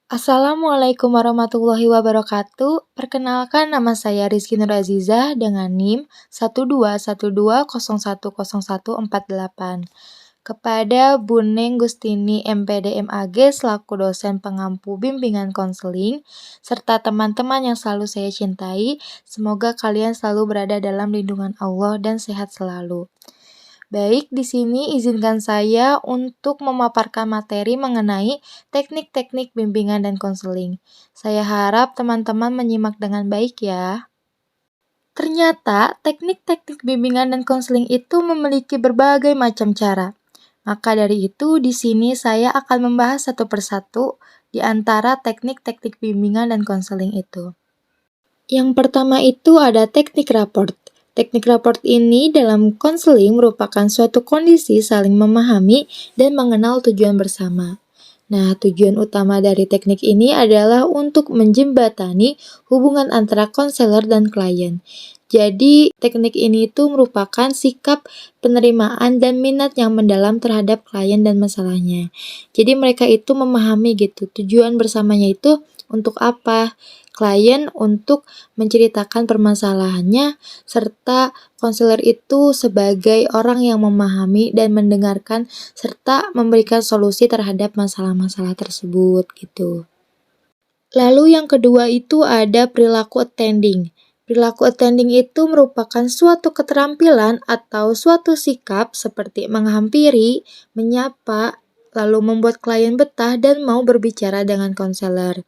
Assalamualaikum warahmatullahi wabarakatuh. Perkenalkan, nama saya Rizky Nur Azizah dengan NIM 12120101448. Kepada Bu Neng Gustini MPD MAG selaku dosen pengampu bimbingan konseling, serta teman-teman yang selalu saya cintai, semoga kalian selalu berada dalam lindungan Allah dan sehat selalu. Baik, di sini izinkan saya untuk memaparkan materi mengenai teknik-teknik bimbingan dan konseling. Saya harap teman-teman menyimak dengan baik ya. Ternyata teknik-teknik bimbingan dan konseling itu memiliki berbagai macam cara. Maka dari itu, di sini saya akan membahas satu persatu di antara teknik-teknik bimbingan dan konseling itu. Yang pertama itu ada teknik raport. Teknik raport ini dalam konseling merupakan suatu kondisi saling memahami dan mengenal tujuan bersama. Nah, tujuan utama dari teknik ini adalah untuk menjembatani hubungan antara konselor dan klien. Jadi, teknik ini itu merupakan sikap penerimaan dan minat yang mendalam terhadap klien dan masalahnya. Jadi, mereka itu memahami gitu, tujuan bersamanya itu untuk apa? Klien untuk menceritakan permasalahannya, serta konselor itu sebagai orang yang memahami dan mendengarkan serta memberikan solusi terhadap masalah-masalah tersebut gitu. Lalu yang kedua itu ada perilaku attending. Perilaku attending itu merupakan suatu keterampilan atau suatu sikap seperti menghampiri, menyapa, lalu membuat klien betah dan mau berbicara dengan konselor.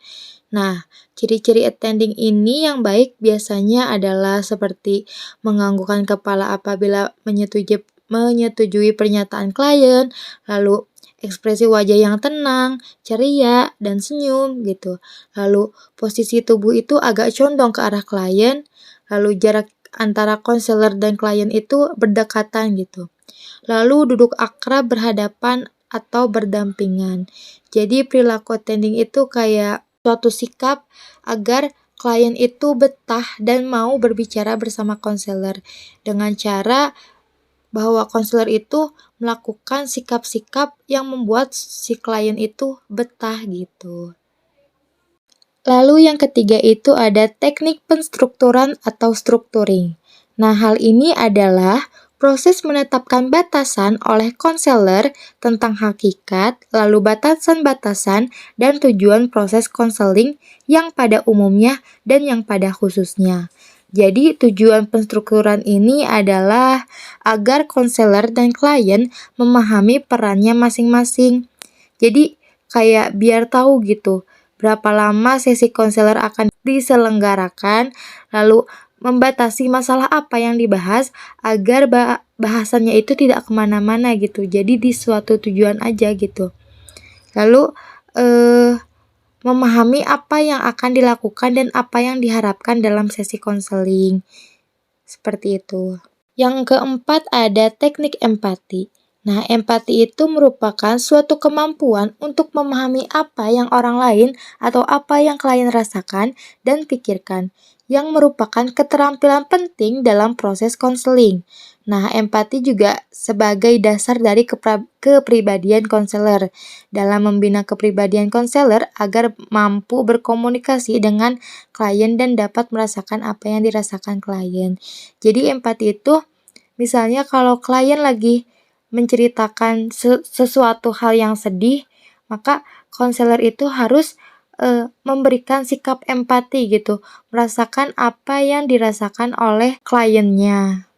Nah, ciri-ciri attending ini yang baik biasanya adalah seperti menganggukkan kepala apabila menyetujui pernyataan klien, lalu ekspresi wajah yang tenang, ceria, dan senyum gitu. Lalu posisi tubuh itu agak condong ke arah klien, lalu jarak antara konselor dan klien itu berdekatan gitu. Lalu duduk akrab berhadapan atau berdampingan. Jadi perilaku attending itu kayak suatu sikap agar klien itu betah dan mau berbicara bersama konselor dengan cara bahwa konselor itu melakukan sikap-sikap yang membuat si klien itu betah gitu. Lalu yang ketiga itu ada teknik penstrukturan atau structuring. Nah, hal ini adalah proses menetapkan batasan oleh konselor tentang hakikat, lalu batasan-batasan dan tujuan proses konseling yang pada umumnya dan yang pada khususnya. Jadi tujuan penstrukturan ini adalah agar konselor dan klien memahami perannya masing-masing. Jadi kayak biar tahu gitu berapa lama sesi konselor akan diselenggarakan, lalu membatasi masalah apa yang dibahas agar bahasannya itu tidak kemana-mana gitu. Jadi di suatu tujuan aja gitu. Lalu memahami apa yang akan dilakukan dan apa yang diharapkan dalam sesi konseling. Seperti itu. Yang keempat ada teknik empati. Nah, empati itu merupakan suatu kemampuan untuk memahami apa yang orang lain atau apa yang klien rasakan dan pikirkan, yang merupakan keterampilan penting dalam proses konseling. Nah, empati juga sebagai dasar dari kepribadian konselor dalam membina kepribadian konselor agar mampu berkomunikasi dengan klien dan dapat merasakan apa yang dirasakan klien. Jadi empati itu misalnya kalau klien lagi menceritakan sesuatu hal yang sedih, maka konselor itu harus memberikan sikap empati gitu, merasakan apa yang dirasakan oleh kliennya.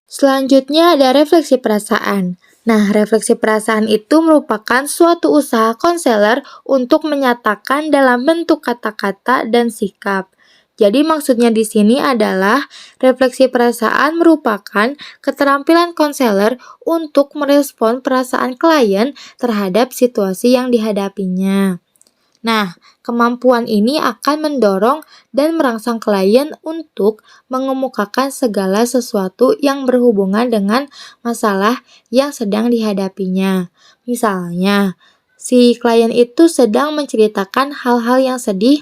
Selanjutnya ada refleksi perasaan. Nah, refleksi perasaan itu merupakan suatu usaha konselor untuk menyatakan dalam bentuk kata-kata dan sikap. Jadi maksudnya di sini adalah refleksi perasaan merupakan keterampilan konselor untuk merespon perasaan klien terhadap situasi yang dihadapinya. Nah, kemampuan ini akan mendorong dan merangsang klien untuk mengemukakan segala sesuatu yang berhubungan dengan masalah yang sedang dihadapinya. Misalnya, si klien itu sedang menceritakan hal-hal yang sedih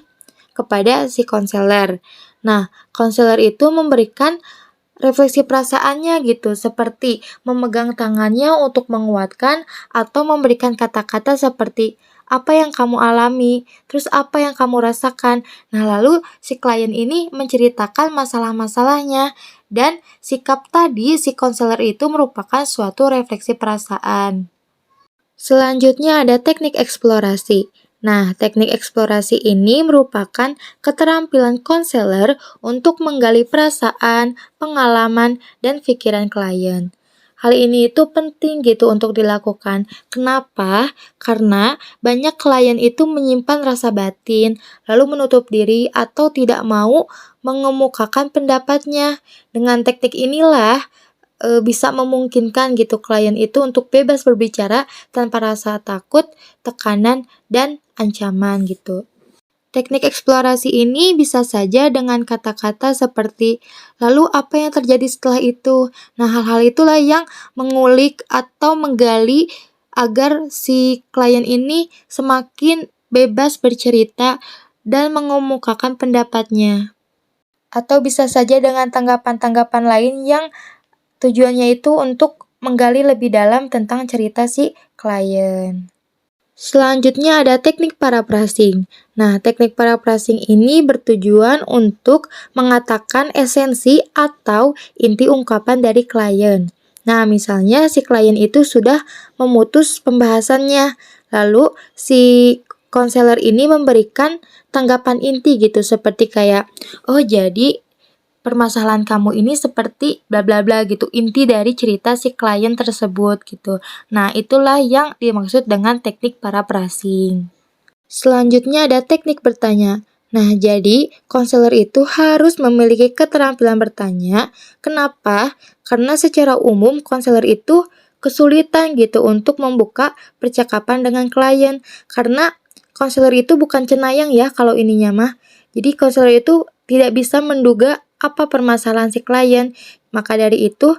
kepada si konselor. Nah, konselor itu memberikan refleksi perasaannya gitu, seperti memegang tangannya untuk menguatkan atau memberikan kata-kata seperti apa yang kamu alami, terus apa yang kamu rasakan. Nah, lalu si klien ini menceritakan masalah-masalahnya, dan sikap tadi si konselor itu merupakan suatu refleksi perasaan. Selanjutnya ada teknik eksplorasi. Nah, teknik eksplorasi ini merupakan keterampilan konselor untuk menggali perasaan, pengalaman, dan pikiran klien. Hal ini itu penting gitu untuk dilakukan. Kenapa? Karena banyak klien itu menyimpan rasa batin, lalu menutup diri atau tidak mau mengemukakan pendapatnya. Dengan teknik inilah bisa memungkinkan gitu klien itu untuk bebas berbicara tanpa rasa takut, tekanan, dan ancaman gitu. Teknik eksplorasi ini bisa saja dengan kata-kata seperti, lalu apa yang terjadi setelah itu? Nah, hal-hal itulah yang mengulik atau menggali agar si klien ini semakin bebas bercerita dan mengemukakan pendapatnya. Atau bisa saja dengan tanggapan-tanggapan lain yang tujuannya itu untuk menggali lebih dalam tentang cerita si klien. Selanjutnya ada teknik paraphrasing. Nah, teknik paraphrasing ini bertujuan untuk mengatakan esensi atau inti ungkapan dari klien. Nah, misalnya si klien itu sudah memutus pembahasannya, lalu si konselor ini memberikan tanggapan inti gitu, seperti kayak, oh jadi permasalahan kamu ini seperti bla bla bla gitu, inti dari cerita si klien tersebut gitu. Nah, itulah yang dimaksud dengan teknik paraphrasing. Selanjutnya ada teknik bertanya. Nah, jadi konselor itu harus memiliki keterampilan bertanya. Kenapa? Karena secara umum konselor itu kesulitan gitu untuk membuka percakapan dengan klien. Karena konselor itu bukan cenayang ya kalau ininya mah. Jadi konselor itu tidak bisa menduga apa permasalahan si klien. Maka dari itu,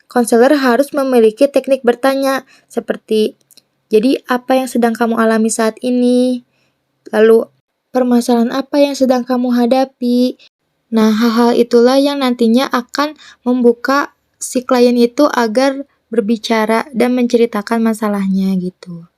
konselor harus memiliki teknik bertanya seperti, jadi apa yang sedang kamu alami saat ini? Lalu, permasalahan apa yang sedang kamu hadapi? Nah, hal-hal itulah yang nantinya akan membuka si klien itu agar berbicara dan menceritakan masalahnya gitu.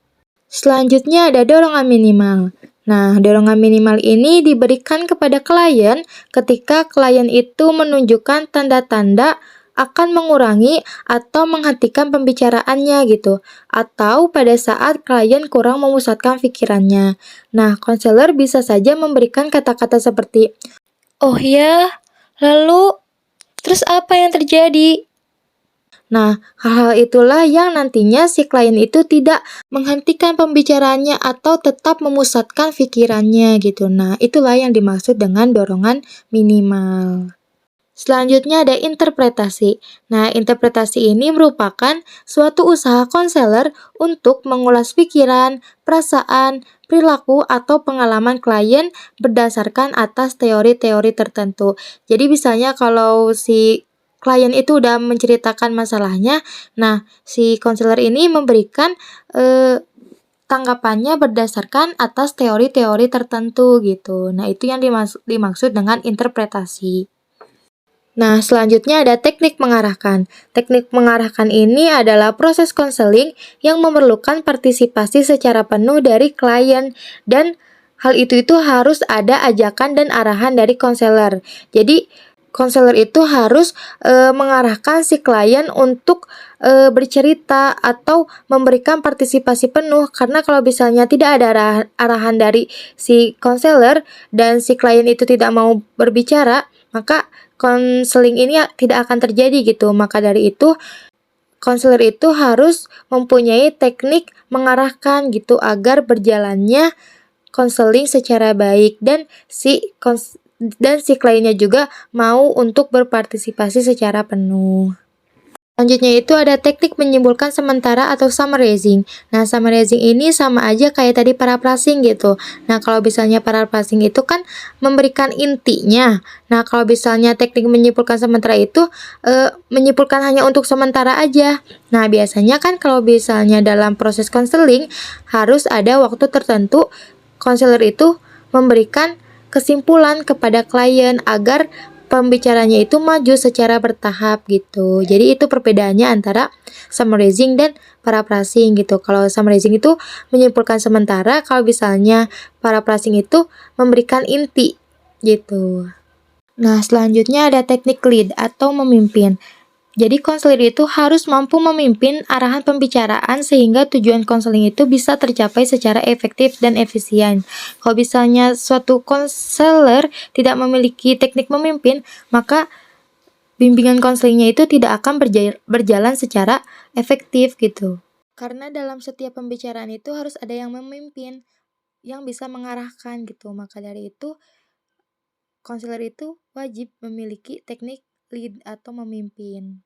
Selanjutnya ada dorongan minimal. Nah, dorongan minimal ini diberikan kepada klien ketika klien itu menunjukkan tanda-tanda akan mengurangi atau menghentikan pembicaraannya gitu, atau pada saat klien kurang memusatkan pikirannya. Nah, konselor bisa saja memberikan kata-kata seperti, "Oh ya, lalu terus apa yang terjadi?" Nah, hal-hal itulah yang nantinya si klien itu tidak menghentikan pembicaraannya atau tetap memusatkan pikirannya gitu. Nah, itulah yang dimaksud dengan dorongan minimal. Selanjutnya ada interpretasi. Nah, interpretasi ini merupakan suatu usaha konselor untuk mengulas pikiran, perasaan, perilaku, atau pengalaman klien berdasarkan atas teori-teori tertentu. Jadi misalnya kalau si klien itu udah menceritakan masalahnya, nah si konselor ini memberikan tanggapannya berdasarkan atas teori-teori tertentu gitu. Nah, itu yang dimaksud dengan interpretasi. Nah, selanjutnya ada teknik mengarahkan. Teknik mengarahkan ini adalah proses konseling yang memerlukan partisipasi secara penuh dari klien, dan hal itu harus ada ajakan dan arahan dari konselor. Jadi, konselor itu harus mengarahkan si klien untuk bercerita atau memberikan partisipasi penuh, karena kalau misalnya tidak ada arahan dari si konselor dan si klien itu tidak mau berbicara, maka konseling ini tidak akan terjadi gitu. Maka dari itu, konselor itu harus mempunyai teknik mengarahkan gitu agar berjalannya konseling secara baik, dan si kliennya juga mau untuk berpartisipasi secara penuh. Selanjutnya itu ada teknik menyimpulkan sementara atau summarizing. Nah, summarizing ini sama aja kayak tadi paraphrasing gitu. Nah, kalau misalnya paraphrasing itu kan memberikan intinya. Nah, kalau misalnya teknik menyimpulkan sementara itu menyimpulkan hanya untuk sementara aja. Nah, biasanya kan kalau misalnya dalam proses konseling harus ada waktu tertentu konselor itu memberikan kesimpulan kepada klien agar pembicaranya itu maju secara bertahap gitu. Jadi itu perbedaannya antara summarizing dan paraphrasing gitu. Kalau summarizing itu menyimpulkan sementara, kalau misalnya paraphrasing itu memberikan inti gitu. Nah, selanjutnya ada teknik lead atau memimpin. Jadi konselor itu harus mampu memimpin arahan pembicaraan sehingga tujuan konseling itu bisa tercapai secara efektif dan efisien. Kalau misalnya suatu konselor tidak memiliki teknik memimpin, maka bimbingan konselingnya itu tidak akan berjalan secara efektif gitu. Karena dalam setiap pembicaraan itu harus ada yang memimpin, yang bisa mengarahkan gitu. Maka dari itu, konselor itu wajib memiliki teknik lead atau memimpin.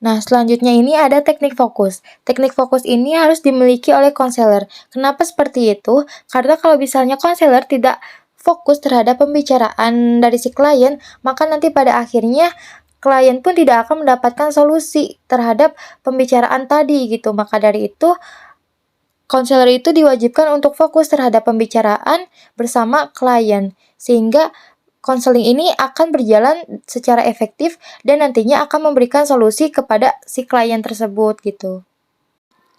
Nah, selanjutnya ini ada teknik fokus. Teknik fokus ini harus dimiliki oleh konselor. Kenapa seperti itu? Karena kalau misalnya konselor tidak fokus terhadap pembicaraan dari si klien, maka nanti pada akhirnya klien pun tidak akan mendapatkan solusi terhadap pembicaraan tadi gitu. Maka dari itu, konselor itu diwajibkan untuk fokus terhadap pembicaraan bersama klien, sehingga konseling ini akan berjalan secara efektif dan nantinya akan memberikan solusi kepada si klien tersebut gitu.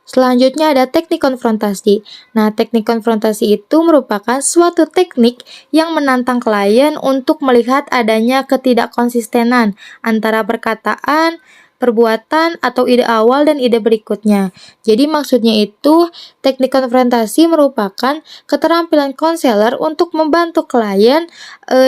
Selanjutnya ada teknik konfrontasi. Nah, teknik konfrontasi itu merupakan suatu teknik yang menantang klien untuk melihat adanya ketidakkonsistenan antara perkataan, perbuatan, atau ide awal dan ide berikutnya. Jadi maksudnya itu, teknik konfrontasi merupakan keterampilan konselor untuk membantu klien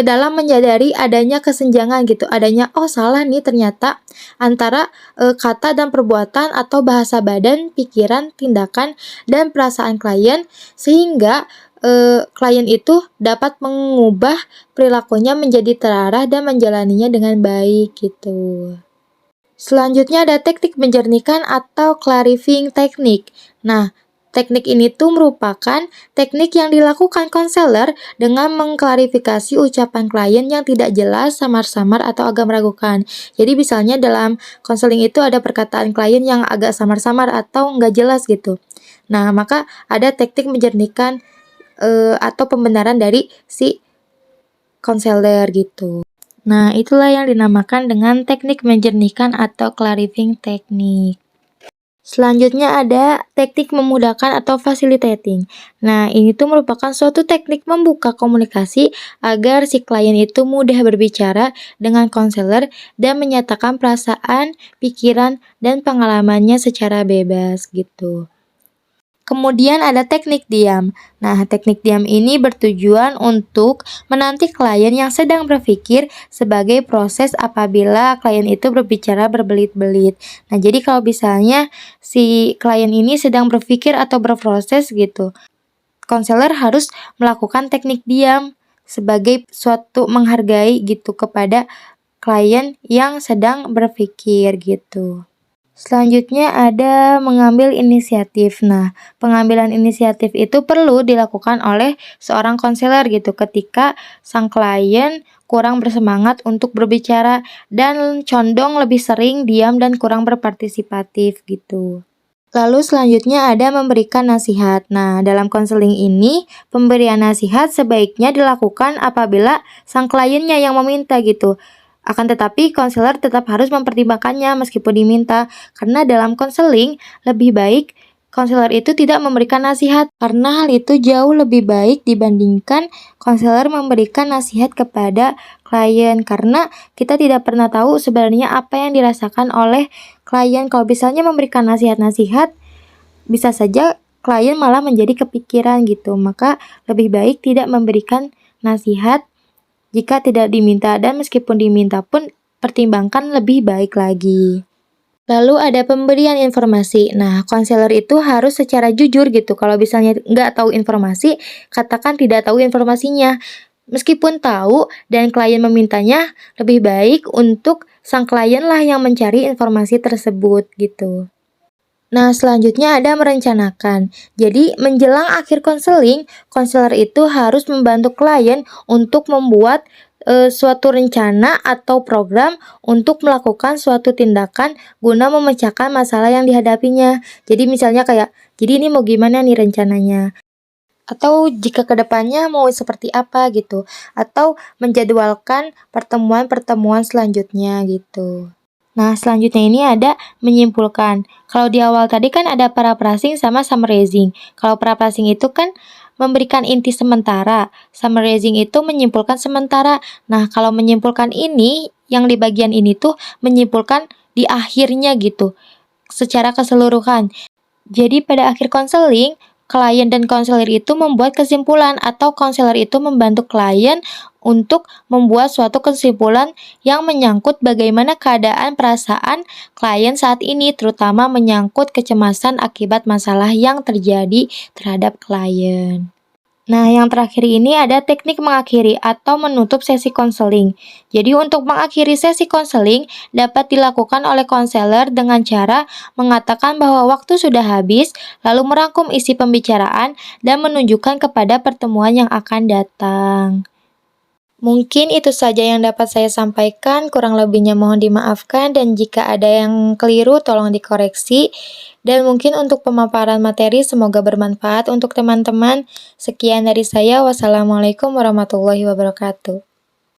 dalam menyadari adanya kesenjangan gitu, adanya salah nih ternyata antara kata dan perbuatan atau bahasa badan, pikiran, tindakan, dan perasaan klien, sehingga klien itu dapat mengubah perilakunya menjadi terarah dan menjalaninya dengan baik gitu. Selanjutnya ada teknik menjernihkan atau clarifying teknik. Nah, teknik ini tuh merupakan teknik yang dilakukan konselor dengan mengklarifikasi ucapan klien yang tidak jelas, samar-samar, atau agak meragukan. Jadi misalnya dalam konseling itu ada perkataan klien yang agak samar-samar atau nggak jelas gitu. Nah, maka ada teknik menjernihkan atau pembenaran dari si konselor gitu. Nah, itulah yang dinamakan dengan teknik menjernihkan atau clarifying teknik. Selanjutnya ada teknik memudahkan atau facilitating. Nah, ini tuh merupakan suatu teknik membuka komunikasi agar si klien itu mudah berbicara dengan konselor dan menyatakan perasaan, pikiran, dan pengalamannya secara bebas gitu. Kemudian ada teknik diam. Nah, teknik diam ini bertujuan untuk menanti klien yang sedang berpikir sebagai proses apabila klien itu berbicara berbelit-belit. Nah, jadi kalau misalnya si klien ini sedang berpikir atau berproses gitu, konselor harus melakukan teknik diam sebagai suatu menghargai gitu kepada klien yang sedang berpikir gitu. Selanjutnya ada mengambil inisiatif. Nah, pengambilan inisiatif itu perlu dilakukan oleh seorang konselor gitu ketika sang klien kurang bersemangat untuk berbicara dan condong lebih sering diam dan kurang berpartisipatif gitu. Lalu selanjutnya ada memberikan nasihat. Nah, dalam konseling ini, pemberian nasihat sebaiknya dilakukan apabila sang kliennya yang meminta gitu. Akan tetapi, konselor tetap harus mempertimbangkannya meskipun diminta, karena dalam konseling lebih baik konselor itu tidak memberikan nasihat, karena hal itu jauh lebih baik dibandingkan konselor memberikan nasihat kepada klien, karena kita tidak pernah tahu sebenarnya apa yang dirasakan oleh klien. Kalau misalnya memberikan nasihat-nasihat, bisa saja klien malah menjadi kepikiran gitu, maka lebih baik tidak memberikan nasihat jika tidak diminta, dan meskipun diminta pun pertimbangkan lebih baik lagi. Lalu ada pemberian informasi. Nah, konselor itu harus secara jujur gitu. Kalau misalnya nggak tahu informasi, katakan tidak tahu informasinya. Meskipun tahu dan klien memintanya, lebih baik untuk sang klien lah yang mencari informasi tersebut gitu. Nah, selanjutnya ada merencanakan. Jadi, menjelang akhir konseling, konselor itu harus membantu klien untuk membuat suatu rencana atau program untuk melakukan suatu tindakan guna memecahkan masalah yang dihadapinya. Jadi misalnya kayak, jadi ini mau gimana nih rencananya? atau jika kedepannya mau seperti apa gitu, atau menjadwalkan pertemuan-pertemuan selanjutnya gitu. Nah, selanjutnya ini ada menyimpulkan. Kalau di awal tadi kan ada paraphrasing sama summarizing. Kalau paraphrasing itu kan memberikan inti sementara, summarizing itu menyimpulkan sementara. Nah, kalau menyimpulkan ini, yang di bagian ini tuh menyimpulkan di akhirnya gitu, secara keseluruhan. Jadi pada akhir konseling, klien dan konselor itu membuat kesimpulan atau konselor itu membantu klien untuk membuat suatu kesimpulan yang menyangkut bagaimana keadaan perasaan klien saat ini, terutama menyangkut kecemasan akibat masalah yang terjadi terhadap klien. Nah, yang terakhir ini ada teknik mengakhiri atau menutup sesi konseling. Jadi, untuk mengakhiri sesi konseling dapat dilakukan oleh konselor dengan cara mengatakan bahwa waktu sudah habis, lalu merangkum isi pembicaraan dan menunjukkan kepada pertemuan yang akan datang. Mungkin itu saja yang dapat saya sampaikan, kurang lebihnya mohon dimaafkan dan jika ada yang keliru tolong dikoreksi. Dan mungkin untuk pemaparan materi semoga bermanfaat untuk teman-teman. Sekian dari saya, wassalamualaikum warahmatullahi wabarakatuh.